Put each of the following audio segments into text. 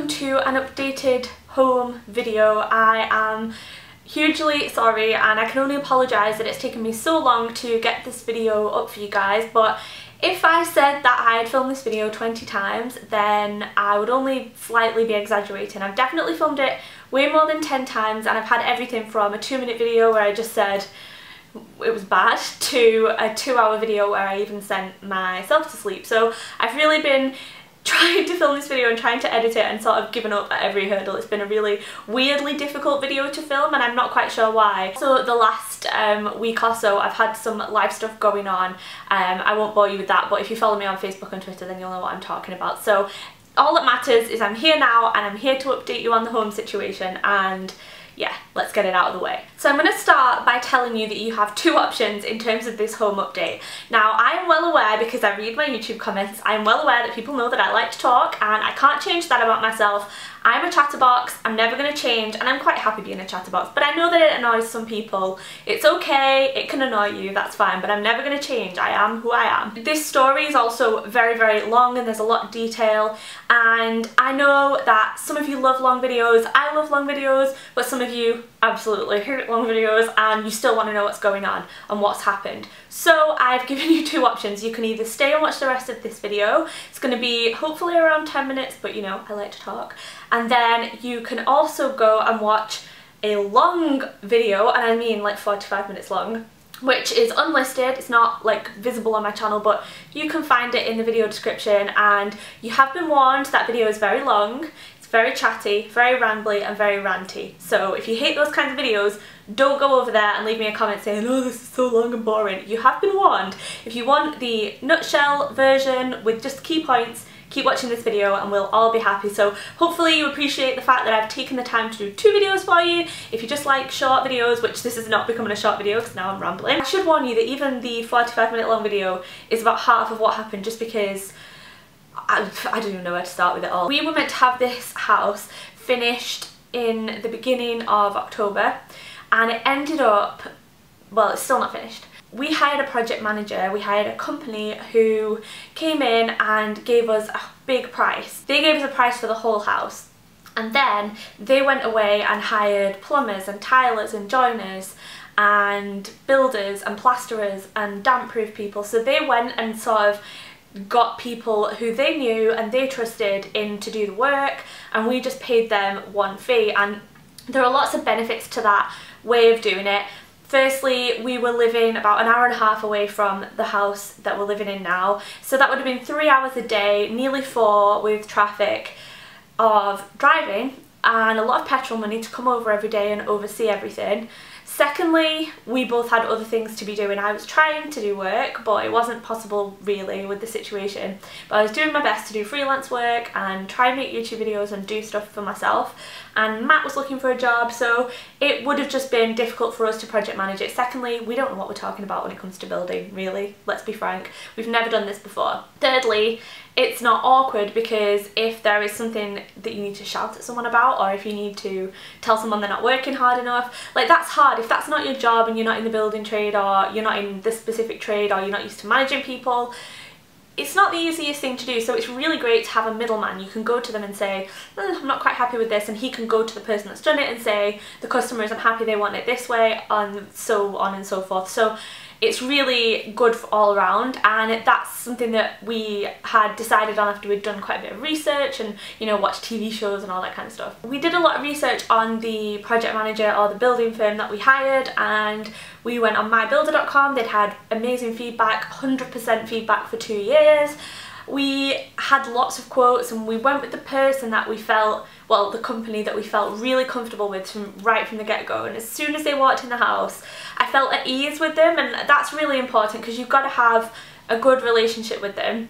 welcome to an updated home video. I am hugely sorry and I can only apologise that it's taken me so long to get this video up for you guys, but if I said that I had filmed this video 20 times then I would only slightly be exaggerating. I've definitely filmed it way more than 10 times and I've had everything from a 2-minute video where I just said it was bad to a 2-hour video where I even sent myself to sleep. So I've really been trying to film this video and trying to edit it and sort of given up at every hurdle. It's been a really weirdly difficult video to film and I'm not quite sure why. So the last week or so I've had some live stuff going on. I won't bore you with that, but if you follow me on Facebook and Twitter then you'll know what I'm talking about. So all that matters is I'm here now and I'm here to update you on the home situation, and yeah, let's get it out of the way. So I'm going to start by telling you that you have 2 options in terms of this home update. Now I am well aware, because I read my YouTube comments, I'm well aware that people know that I like to talk and I can't change that about myself. I'm a chatterbox, I'm never going to change, and I'm quite happy being a chatterbox, but I know that it annoys some people. It's okay, it can annoy you, that's fine, but I'm never going to change. I am who I am. This story is also very, very long and there's a lot of detail, and I know that some of you love long videos, I love long videos, but some of you absolutely hate long videos and you still want to know what's going on and what's happened. So I've given you 2 options. You can either stay and watch the rest of this video. It's going to be hopefully around 10 minutes, but you know, I like to talk. And then you can also go and watch a long video, and I mean like 45 minutes long, which is unlisted. It's not like visible on my channel, but you can find it in the video description, and you have been warned that video is very long. Very chatty, very rambly and very ranty. So if you hate those kinds of videos, don't go over there and leave me a comment saying, oh, this is so long and boring. You have been warned. If you want the nutshell version with just key points, keep watching this video and we'll all be happy. So hopefully you appreciate the fact that I've taken the time to do 2 videos for you. If you just like short videos, which this is not becoming a short video because now I'm rambling. I should warn you that even the 45-minute long video is about half of what happened, just because I don't even know where to start with it all. We were meant to have this house finished in the beginning of October and it ended up, well, it's still not finished. We hired a project manager, we hired a company who came in and gave us a big price. They gave us a price for the whole house, and then they went away and hired plumbers and tilers and joiners and builders and plasterers and damp-proof people. So they went and sort of got people who they knew and they trusted in to do the work, and we just paid them one fee. And there are lots of benefits to that way of doing it. Firstly, we were living about an hour and a half away from the house that we're living in now, so that would have been 3 hours a day, nearly 4 with traffic, of driving and a lot of petrol money to come over every day and oversee everything. Secondly, we both had other things to be doing. I was trying to do work, but it wasn't possible really with the situation. But I was doing my best to do freelance work and try and make YouTube videos and do stuff for myself. And Matt was looking for a job, so it would have just been difficult for us to project manage it. Secondly, we don't know what we're talking about when it comes to building, really. Let's be frank. We've never done this before. Thirdly, it's not awkward, because if there is something that you need to shout at someone about, or if you need to tell someone they're not working hard enough, like that's hard. If that's not your job and you're not in the building trade, or you're not in this specific trade, or you're not used to managing people, it's not the easiest thing to do. So it's really great to have a middleman. You can go to them and say, I'm not quite happy with this, and he can go to the person that's done it and say, the customer isn't happy, they want it this way, and so on and so forth. So it's really good for all around, and that's something that we had decided on after we'd done quite a bit of research and, you know, watched TV shows and all that kind of stuff. We did a lot of research on the project manager or the building firm that we hired, and we went on mybuilder.com. They'd had amazing feedback, 100% feedback for 2 years. We had lots of quotes and we went with the person that we felt, well, the company that we felt really comfortable with right from the get-go. And as soon as they walked in the house, I felt at ease with them, and that's really important because you've got to have a good relationship with them.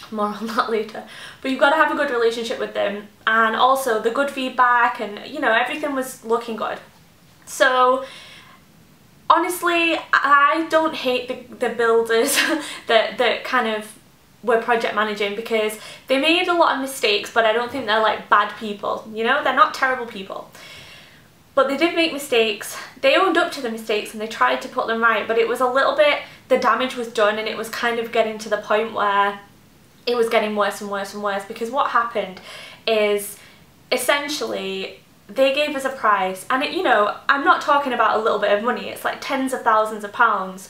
More on that later. But you've got to have a good relationship with them, and also the good feedback, and you know, everything was looking good. So honestly, I don't hate the builders that kind of were project managing, because they made a lot of mistakes, but I don't think they're like bad people, you know, they're not terrible people. But they did make mistakes. They owned up to the mistakes and they tried to put them right, but it was a little bit, the damage was done, and it was kind of getting to the point where it was getting worse and worse and worse, because what happened is essentially they gave us a price, and it, you know, I'm not talking about a little bit of money, it's like tens of thousands of pounds.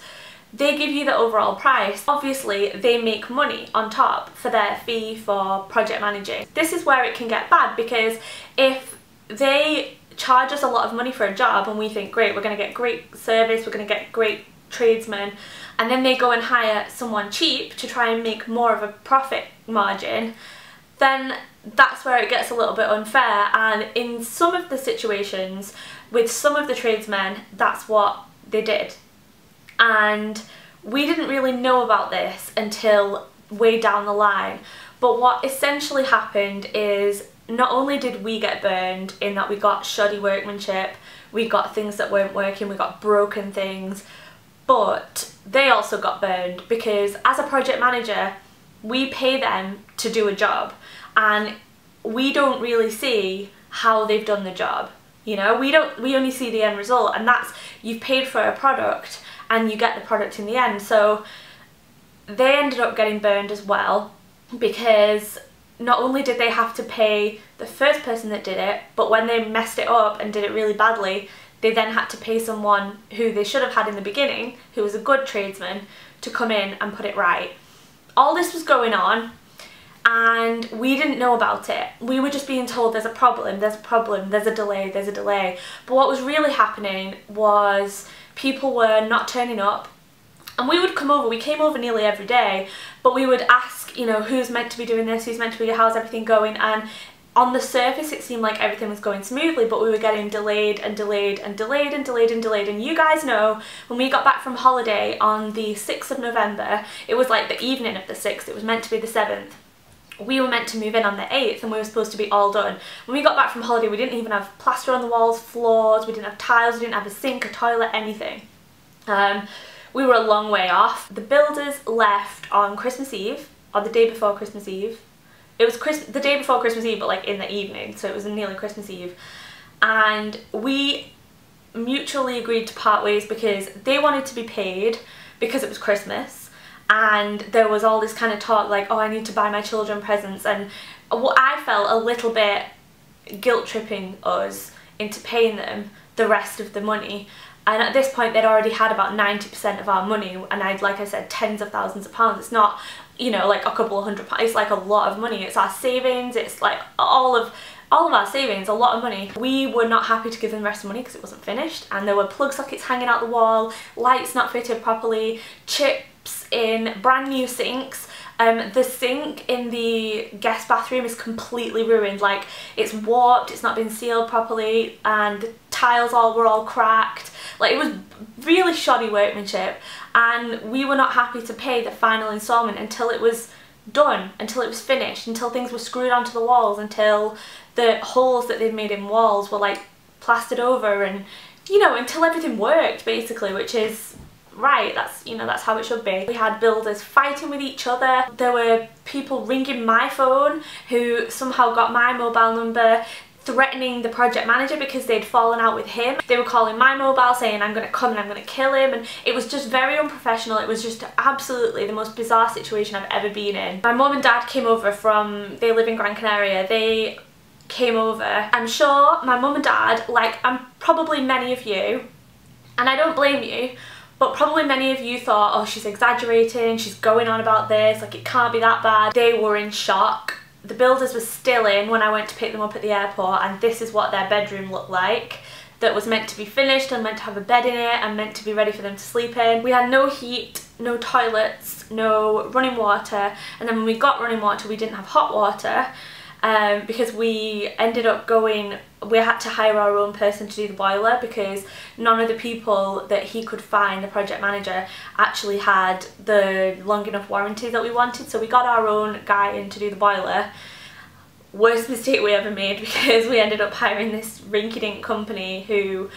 They give you the overall price. Obviously they make money on top for their fee for project managing. This is where it can get bad, because if they charge us a lot of money for a job and we think, great, we're going to get great service, we're going to get great tradesmen, and then they go and hire someone cheap to try and make more of a profit margin, then that's where it gets a little bit unfair. And in some of the situations with some of the tradesmen, that's what they did. And we didn't really know about this until way down the line. But what essentially happened is, not only did we get burned in that we got shoddy workmanship, we got things that weren't working, we got broken things, but they also got burned, because as a project manager we pay them to do a job and we don't really see how they've done the job. You know, we only see the end result, and that's, you've paid for a product and you get the product in the end. So they ended up getting burned as well, because not only did they have to pay the first person that did it, but when they messed it up and did it really badly, they then had to pay someone who they should have had in the beginning, who was a good tradesman, to come in and put it right. All this was going on and we didn't know about it. We were just being told there's a problem, there's a problem, there's a delay, there's a delay. But what was really happening was people were not turning up, and we would come over, we came over nearly every day, but we would ask, you know, who's meant to be doing this, who's meant to be, how's everything going, and on the surface it seemed like everything was going smoothly, but we were getting delayed and delayed and delayed and delayed and delayed. And you guys know, when we got back from holiday on the 6th of November, it was like the evening of the 6th, it was meant to be the 7th. We were meant to move in on the 8th and we were supposed to be all done. When we got back from holiday, we didn't even have plaster on the walls, floors, we didn't have tiles, we didn't have a sink, a toilet, anything. We were a long way off. The builders left on Christmas Eve, or the day before Christmas Eve. It was the day before Christmas Eve, but like in the evening, so it was nearly Christmas Eve. And we mutually agreed to part ways because they wanted to be paid because it was Christmas, and there was all this kind of talk like, oh, I need to buy my children presents, and what I felt a little bit guilt tripping us into paying them the rest of the money. And at this point they'd already had about 90% of our money, and I'd, like I said, tens of thousands of pounds. It's not, you know, like a couple of £100, it's like a lot of money. It's our savings, it's like all of our savings, a lot of money. We were not happy to give them the rest of the money because it wasn't finished, and there were plug sockets hanging out the wall, lights not fitted properly, chips in brand new sinks. The sink in the guest bathroom is completely ruined, like it's warped, it's not been sealed properly, and the tiles were all cracked. Like, it was really shoddy workmanship, and we were not happy to pay the final instalment until it was done, until it was finished, until things were screwed onto the walls, until the holes that they'd made in walls were like plastered over, and, you know, until everything worked basically, which is right, that's, you know, that's how it should be. We had builders fighting with each other. There were people ringing my phone who somehow got my mobile number, threatening the project manager because they'd fallen out with him. They were calling my mobile saying, I'm going to come and I'm going to kill him, and it was just very unprofessional. It was just absolutely the most bizarre situation I've ever been in. My mum and dad came over from, they live in Gran Canaria, they came over. I'm sure my mum and dad, like probably many of you, and I don't blame you, but probably many of you thought, oh, she's exaggerating, she's going on about this, like it can't be that bad. They were in shock. The builders were still in when I went to pick them up at the airport, and this is what their bedroom looked like, that was meant to be finished and meant to have a bed in it and meant to be ready for them to sleep in. We had no heat, no toilets, no running water, and then when we got running water we didn't have hot water because we ended up going, we had to hire our own person to do the boiler because none of the people that he could find, the project manager, actually had the long enough warranty that we wanted, so we got our own guy in to do the boiler. Worst mistake we ever made, because we ended up hiring this rinky-dink company who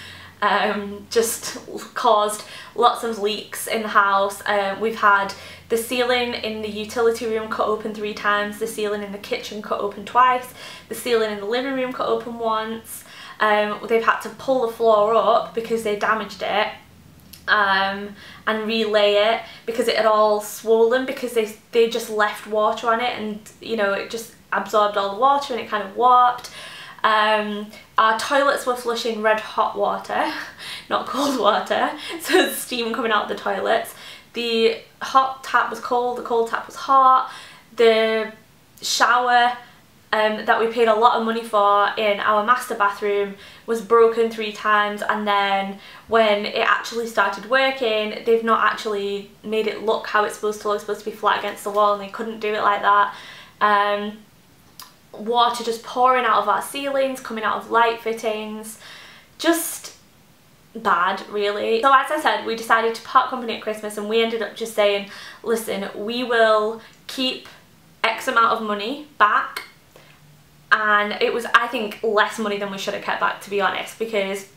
just caused lots of leaks in the house. We've had the ceiling in the utility room cut open 3 times, the ceiling in the kitchen cut open twice, the ceiling in the living room cut open once. They've had to pull the floor up because they damaged it and relay it because it had all swollen because they just left water on it, and, you know, it just absorbed all the water and it kind of warped. Our toilets were flushing red hot water, not cold water, so there's steam coming out of the toilets. The hot tap was cold, the cold tap was hot. The shower that we paid a lot of money for in our master bathroom was broken 3 times, and then when it actually started working, they've not actually made it look how it's supposed to look. It's supposed to be flat against the wall, and they couldn't do it like that. Water just pouring out of our ceilings, coming out of light fittings, just bad really. So as I said, we decided to part company at Christmas, and we ended up just saying, listen, we will keep X amount of money back. And it was, I think, less money than we should have kept back, to be honest, because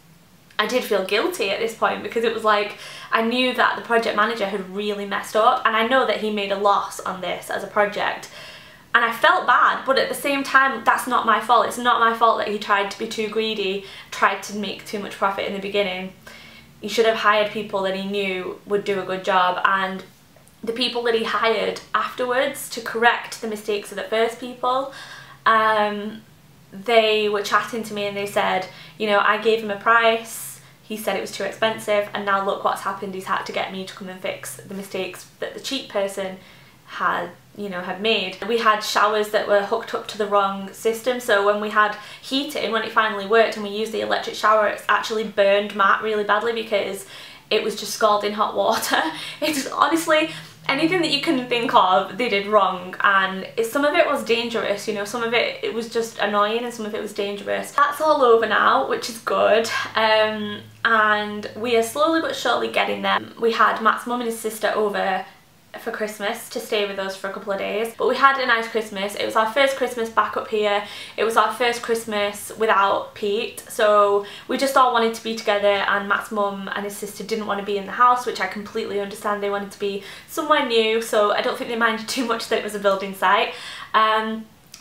I did feel guilty at this point, because it was like I knew that the project manager had really messed up, and I know that he made a loss on this as a project, and I felt bad, but at the same time, that's not my fault. It's not my fault that he tried to be too greedy, tried to make too much profit in the beginning. He should have hired people that he knew would do a good job, and the people that he hired afterwards to correct the mistakes of the first people, they were chatting to me and they said, you know, I gave him a price, he said it was too expensive, and now look what's happened, he's had to get me to come and fix the mistakes that the cheap person had, you know, had made. We had showers that were hooked up to the wrong system, so when we had heating, when it finally worked and we used the electric shower, it's actually burned Matt really badly because it was just scalding hot water. It's honestly, anything that you can think of, they did wrong, and some of it was dangerous, you know, some of it was just annoying and some of it was dangerous. That's all over now, which is good, and we are slowly but surely getting there. We had Matt's mum and his sister over for Christmas to stay with us for a couple of days, but we had a nice Christmas. It was our first Christmas back up here. It was our first Christmas without Pete, so we just all wanted to be together, and Matt's mum and his sister didn't want to be in the house, which I completely understand. They wanted to be somewhere new, so I don't think they minded too much that it was a building site.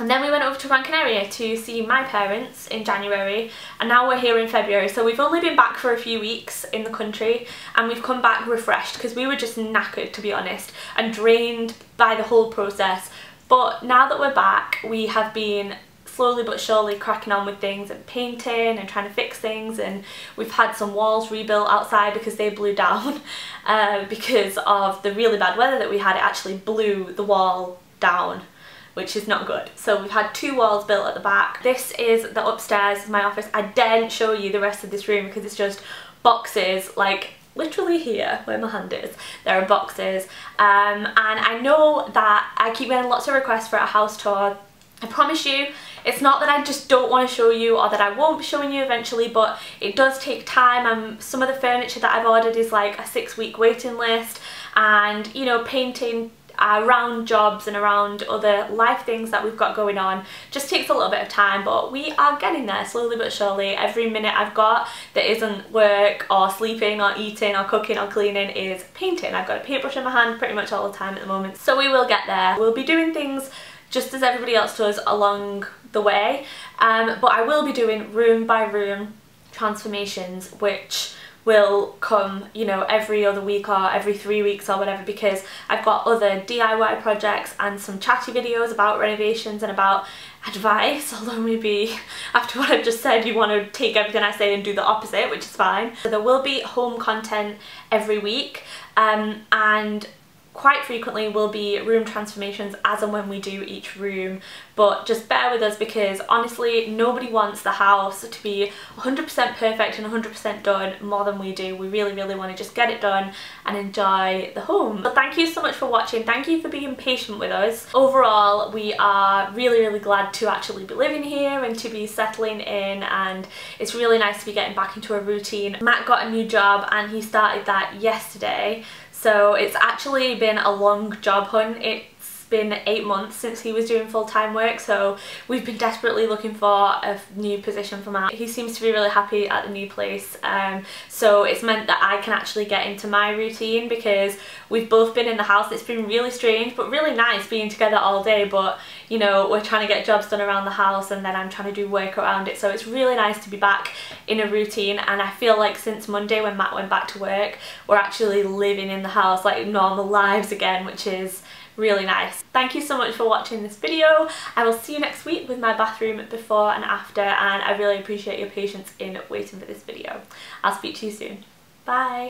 And then we went over to Gran Canaria to see my parents in January, and now we're here in February, so we've only been back for a few weeks in the country, and we've come back refreshed because we were just knackered, to be honest, and drained by the whole process. But now that we're back, we have been slowly but surely cracking on with things and painting and trying to fix things, and we've had some walls rebuilt outside because they blew down because of the really bad weather that we had. It actually blew the wall down, which is not good. So we've had 2 walls built at the back. This is the upstairs, my office. I daren't show you the rest of this room because it's just boxes, like literally here where my hand is, there are boxes. And I know that I keep getting lots of requests for a house tour. I promise you, it's not that I just don't want to show you or that I won't be showing you eventually, but it does take time. Some of the furniture that I've ordered is like a 6-week waiting list, and you know, painting around jobs and around other life things that we've got going on just takes a little bit of time, but we are getting there slowly but surely. Every minute I've got that isn't work or sleeping or eating or cooking or cleaning is painting. I've got a paintbrush in my hand pretty much all the time at the moment, so we will get there. We'll be doing things just as everybody else does along the way, but I will be doing room by room transformations, which will come, you know, every other week or every 3 weeks or whatever, because I've got other DIY projects and some chatty videos about renovations and about advice, although maybe after what I've just said you want to take everything I say and do the opposite, which is fine. So there will be home content every week, and quite frequently will be room transformations as and when we do each room, but just bear with us because honestly nobody wants the house to be 100% perfect and 100% done more than we do. We really want to just get it done and enjoy the home. So thank you so much for watching, thank you for being patient with us. Overall, we are really glad to actually be living here and to be settling in, and it's really nice to be getting back into a routine. Matt got a new job and he started that yesterday, so it's actually been a long job hunt. It's been 8 months since he was doing full-time work, so we've been desperately looking for a new position for Matt. He seems to be really happy at the new place, so it's meant that I can actually get into my routine because we've both been in the house. It's been really strange but really nice being together all day, but you know, we're trying to get jobs done around the house and then I'm trying to do work around it, so it's really nice to be back in a routine. And I feel like since Monday when Matt went back to work, we're actually living in the house like normal lives again, which is really nice. Thank you so much for watching this video. I will see you next week with my bathroom before and after, and I really appreciate your patience in waiting for this video. I'll speak to you soon. Bye!